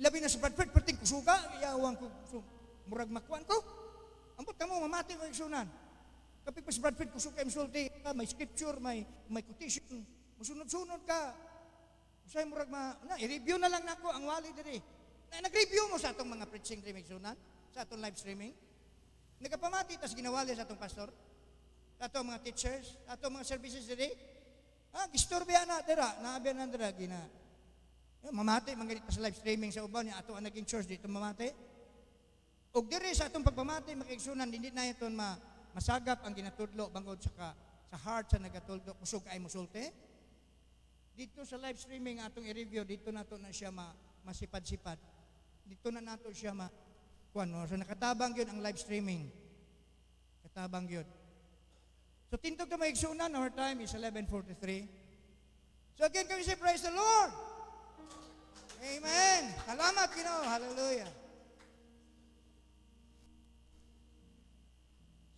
Labi na sa Bradford perting kusuga iyawang ko murag makuan ko. Ambot kamo mamati mo igsunan. Kapag pas Bradford kusuga imsulti may scripture may quotation musunod-sunod ka. Usay murag i-review na lang nako ang wali diri. Nag-review mo sa atong mga preaching diri igsunan sa atong live streaming. Nagapamati tas ginawali sa atong pastor, sa atong mga teachers, sa atong mga services diri. Gistorbiya na dira, naabian na dira gina. Mamati man ganito sa live streaming sa uban niya ato ang naging church dito mamati. Og diri sa atong pagpamati makigsunan dili na iton masagap ang ginatudlo bangod sa heart sa nagatudlo kusog ay musulti. Dito sa live streaming atong i-review dito nato na siya masipad-sipad. Dito na nato siya kuano so nakatabang gyud ang live streaming. Katabang gyud. So tintog ta maigsunan our time is 11:43. So again can we say praise the Lord. Amen. Salamat Ginoo. Hallelujah.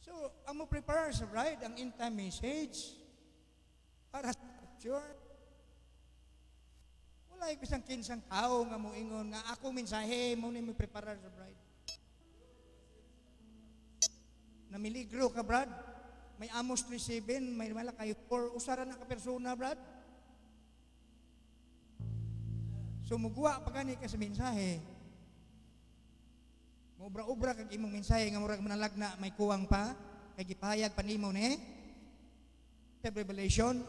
So ang mo prepare sa bride ang end time message para sa rapture. Wala isang kinsang tao nga mo ingon nga ako mensahe mo ni mo prepare sa bride. Namiligro ka, Brad. May Amos 3:7, may Malakay 4, usara na ka persona, Brad. So mugwa pa gani ka sa mensahe. Mobra-obra kag imong mensahe nga murag manalagna may kuwang pa kay gipahayag pa nimo ni revelation.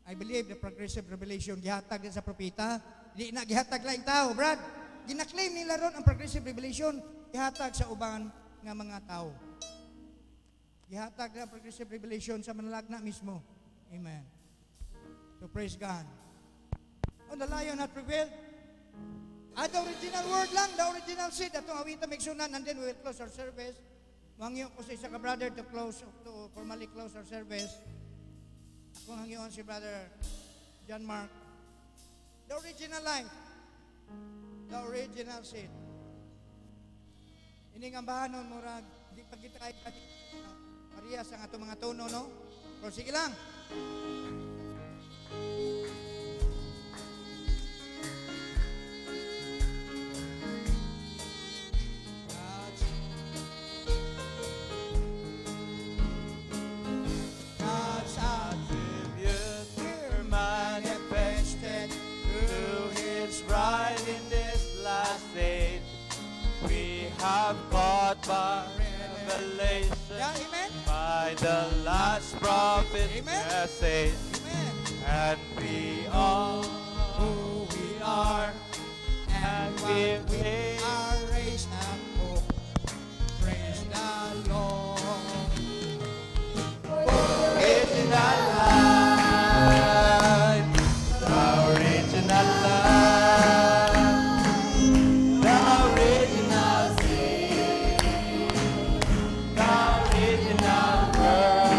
I believe the progressive revelation gihatag din sa propeta. Di na gihatag laing tao, Brad. Ginaklaim nila ron ang progressive revelation gihatag sa uban nga mga tao. Gihatag na progressive revelation sa manalagna mismo. Amen. So praise God. The lion hath prevailed. The original word lang, the original seed. Atong awita migsunan and then we will close our service. Mangyo ko sa isa ka brother to formally close our service. Ako hangyon si brother John Mark. The original life. The original seed. Ini nga bahanon murag di pa kita kay Maria sa atong mga tono no. Pero sige lang. God's attributes were manifested through His bride in this last age. We have caught by revelation by the last prophet's message, and we are who we are, and we are raised up hope. Praise the Lord. Original life, the original life, the original seed, the original word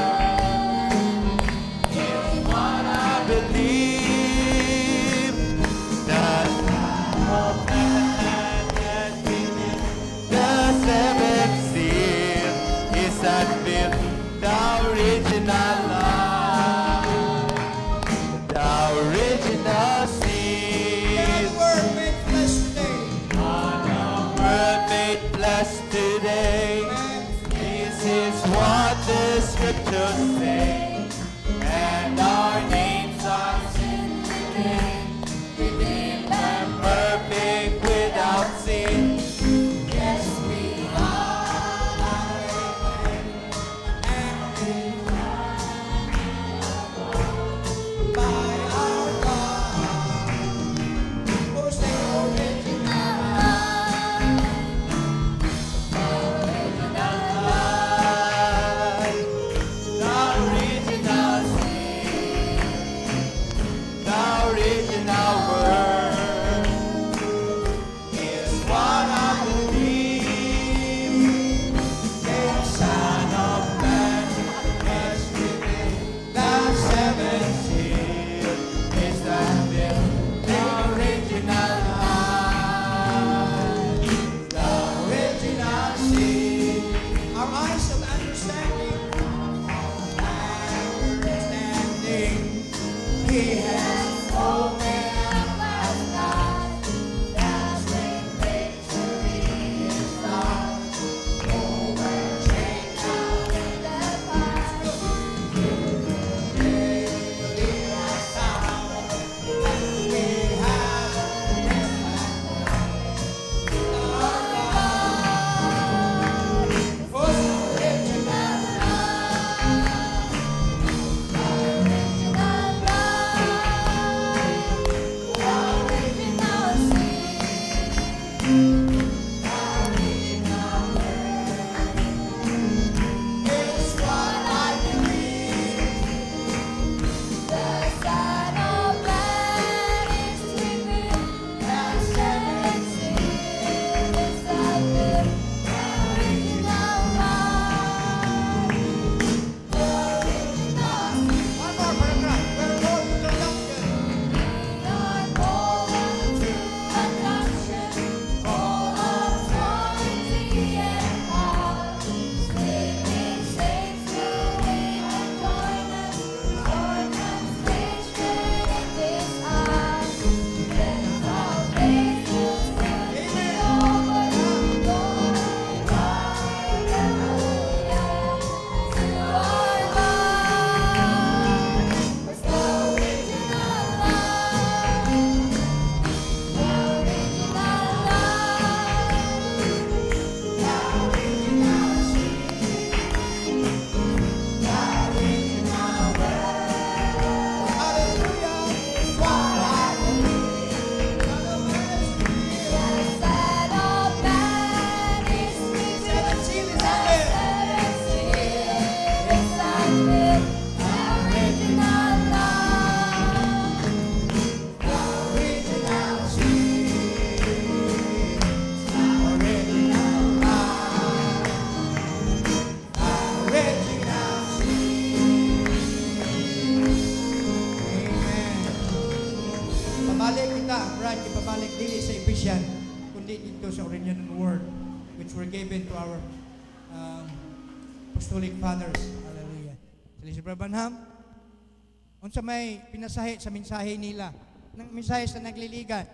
is what I believe. The Lamb of God has ipabalik dili sa Ephesian, kundi dito sa original word which were given to our apostolic fathers. Hallelujah. Sila si Brother Branham, unsa may pinasahi sa mensahe nila, ng mensahe sa nagliligat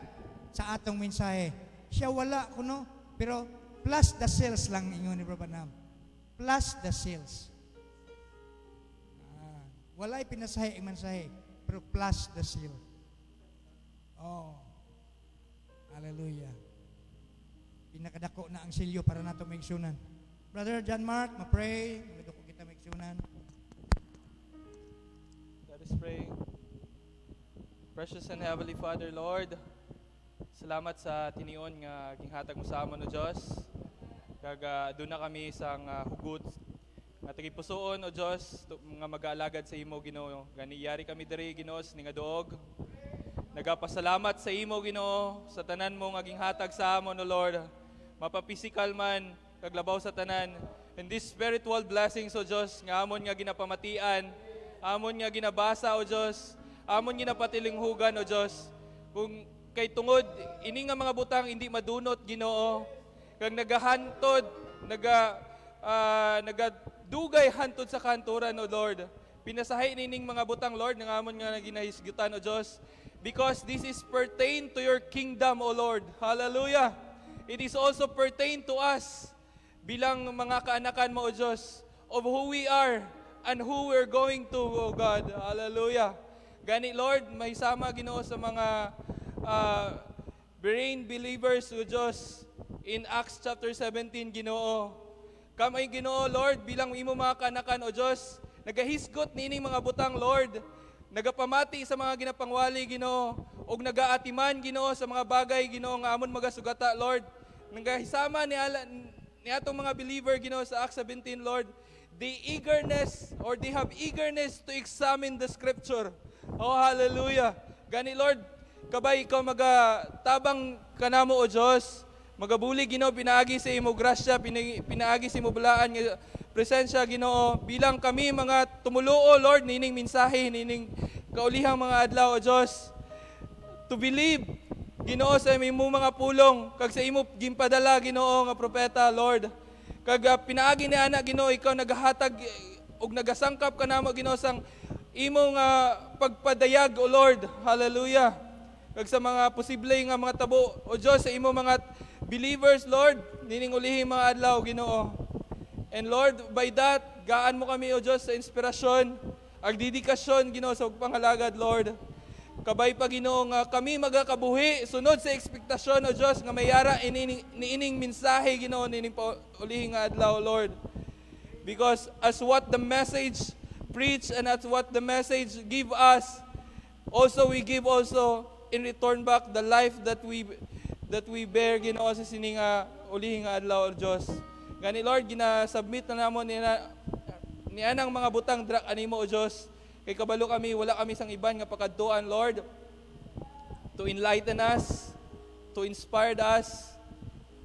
sa atong mensahe. Siya wala kuno, pero plus the sales lang ingon ni Brother Branham. Plus the sales. Walay pinasahi ang mensahe, pero plus the seal. Oh. Hallelujah. Pinakadako na ang silyo para nato maigsunan. Brother John Mark, ma-pray. Magdako kita maigsunan. Let us pray. Precious and Heavenly Father, Lord, salamat sa tinion nga ginghatag mo sa amon o Dios. Kag doon na kami sang hugot nga tagipusoon o Dios nga mag-aalagad sa imo Ginoo. Ganiyari kami diri Ginoo ni nga duog. Nagapasalamat sa imo Ginoo sa tanan mo nga ginghatag sa amon o Lord. Mapa-physical man kag labaw sa tanan. And this spiritual blessings o Dios nga amon nga ginapamatian, amon nga ginabasa o Dios, amon ginapatilinghugan o Dios. Kung kay tungod ini nga mga butang hindi madunot Ginoo, kag nagahantod, nagadugay hantod sa kanturan o Lord. Pinasahi nining mga butang Lord nga amon nga ginahisgutan o Dios. Because this is pertain to your kingdom, O Lord. Hallelujah. It is also pertain to us bilang mga kaanakan mo, O Diyos, of who we are and who we're going to, O God. Hallelujah. Gani, Lord, may sama Ginoo sa mga brain believers, O Diyos, in Acts chapter 17, Ginoo. Kamay Ginoo, Lord, bilang imo mga kaanakan, O Diyos, nagahisgot nining mga butang, Lord, nagapamati sa mga ginapangwali Ginoo og nagaatiman Ginoo sa mga bagay Ginoo nga amon magasugata Lord. Nagahisama ni atong mga believer Ginoo sa Acts 17 Lord, they have eagerness to examine the scripture. Oh hallelujah. Gani Lord, kabay ikaw magatabang kanamo o Dios. Magabuli Ginoo pinaagi sa imo grasya, pinaagi sa imo bulaan nga presensya Ginoo bilang kami mga tumuluo Lord nining mensahe nining kaulihang mga adlaw o Dios to believe Ginoo sa imo mga pulong kag sa imo ginpadala Ginoo nga propeta Lord kag pinaagi ni ana Ginoo ikaw nagahatag og nagasangkap kanamo Ginoo sang imong pagpadayag, O Lord. Hallelujah. Kag sa mga posible nga mga tabo, O Diyos, sa imong mga believers, Lord, nining ulihing mga adlaw, Ginoo. And Lord, by that, gaan mo kami, O Diyos, sa inspirasyon, ag dedikasyon, Ginoo, sa panghalagad, Lord. Kabay pa, Ginoo, nga kami magakabuhi, sunod sa ekspektasyon, O Diyos, nga mayara niining mensahe, Ginoo, nining ulihing nga adlaw, Lord. Because as what the message preach and as what the message give us, also we give also in return back the life that we bear, Ginoo, sa sining ulihing nga adlaw, O Diyos. Gani, Lord, ginasubmit na namon ni anang mga butang drak animo, O Diyos. Kay kabalo kami, wala kami sang iban nga pakadtuan, Lord, to enlighten us, to inspire us,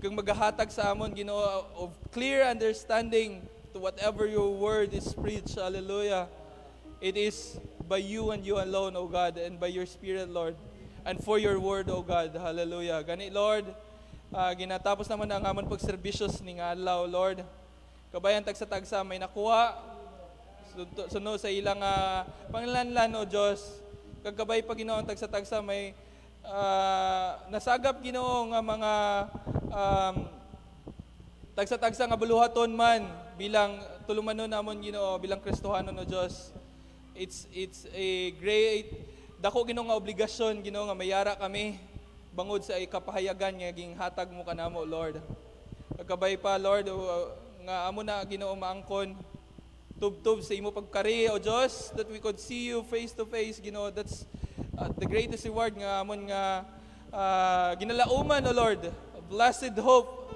kung maghahatag sa amon, Ginoo, of clear understanding to whatever your word is preached. Hallelujah. It is by you and you alone, O God, and by your Spirit, Lord, and for your word, O God. Hallelujah. Gani, Lord, ginatapos naman ang amon pagserbisyos ni nga adlaw, Lord. Kabayan tagsa-tagsa may nakuha suno sa ilang panglanlan, O Diyos. Kagkabay pa, Ginoo, ang tagsa-tagsa may nasagap, Ginoo, nga mga tagsa-tagsa nga buluhaton man bilang tulumanon namon, Ginoo, bilang Kristohanon, O Diyos. It's a great dako, Ginoo, nga obligasyon, Ginoo, nga mayara kami bangod sa ikapahayagan nga ging hatag mo kanamo, Lord. Kagkabay pa, Lord, nga amo na, Ginoo, maangkon tub-tub sa imo pagkari, O Diyos, that we could see you face to face, Ginoo. That's the greatest reward nga amon nga ginalauman, O Lord, a blessed hope,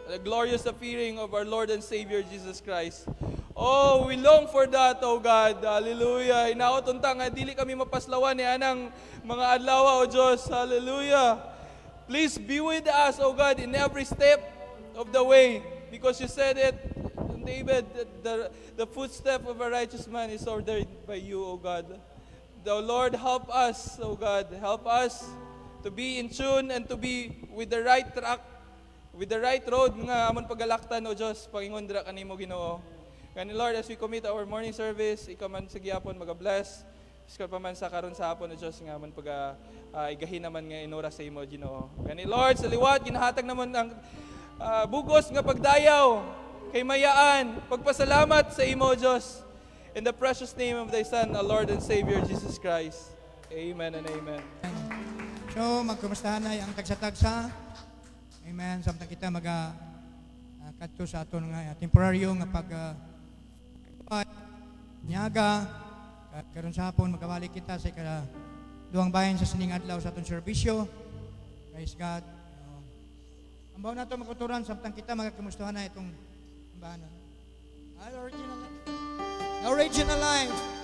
the glorious appearing of our Lord and Savior Jesus Christ. Oh, we long for that, O God. Hallelujah. Hinaot unta nga dili kami mapaslawan ni anang mga adlaw, O Diyos. Hallelujah. Please be with us, O God, in every step of the way, because you said it, David, that the footstep of a righteous man is ordered by you, O God. The Lord, help us, O God. Help us to be in tune and to be with the right track, with the right road nga amon pagalaktan, O Diyos, Pangingon dira kanimo, Ginoo. Kani, Lord, as we commit our morning service, ikaw man sa gihapon mag-bless. Iskal pa man sa karon sa hapon, O Diyos, nga man igahin naman nga inura sa imo, Ginoo. Kani, Lord, sa liwat ginahatag naman ang bugos nga pagdayaw kay mayaan, pagpasalamat sa imo, Diyos. In the precious name of thy Son, our Lord and Savior, Jesus Christ. Amen and amen. So, magkumustahan na ang tagsa-tagsa. Amen. Samtang kita kadto sa aton nga temporaryo nga nyaga karon sa hapon magkabalik kita sa duang bayan sa sining adlaw sa aton serbisyo. Praise God. Ambaw na ito makuturan samtang kita magkumustahan na itong bahanan. Our original life.